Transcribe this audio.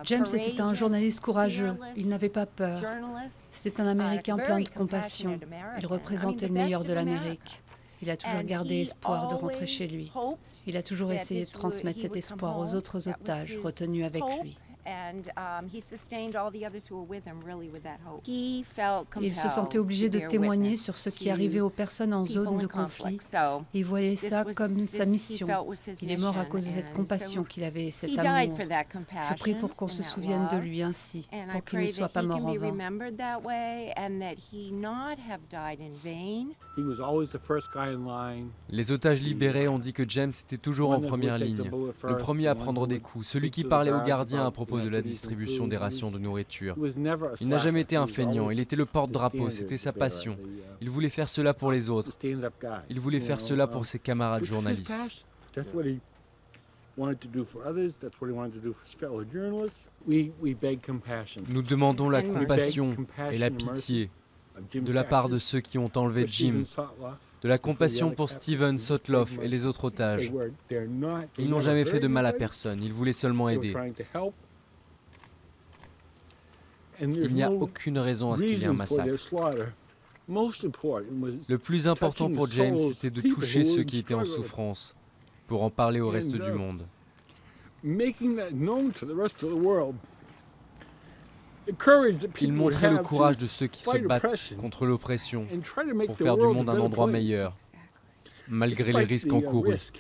James était un journaliste courageux, il n'avait pas peur. C'était un Américain plein de compassion. Il représentait le meilleur de l'Amérique. Il a toujours gardé espoir de rentrer chez lui. Il a toujours essayé de transmettre cet espoir aux autres otages retenus avec lui. Il se sentait obligé de témoigner sur ce qui arrivait aux personnes en zone de conflit. Il voyait ça comme sa mission. Il est mort à cause de cette compassion qu'il avait et cet amour. Je prie pour qu'on se souvienne de lui ainsi, pour qu'il ne soit pas mort en vain. Les otages libérés ont dit que James était toujours en première ligne, le premier à prendre des coups, celui qui parlait aux gardiens à propos de la distribution des rations de nourriture. Il n'a jamais été un feignant, il était le porte-drapeau, c'était sa passion. Il voulait faire cela pour les autres. Il voulait faire cela pour ses camarades journalistes. Nous demandons la compassion et la pitié de la part de ceux qui ont enlevé Jim, de la compassion pour Steven Sotloff et les autres otages. Ils n'ont jamais fait de mal à personne, ils voulaient seulement aider. Il n'y a aucune raison à ce qu'il y ait un massacre. Le plus important pour James, c'était de toucher ceux qui étaient en souffrance, pour en parler au reste du monde. Il montrait le courage de ceux qui se battent contre l'oppression pour faire du monde un endroit meilleur, malgré les risques encourus.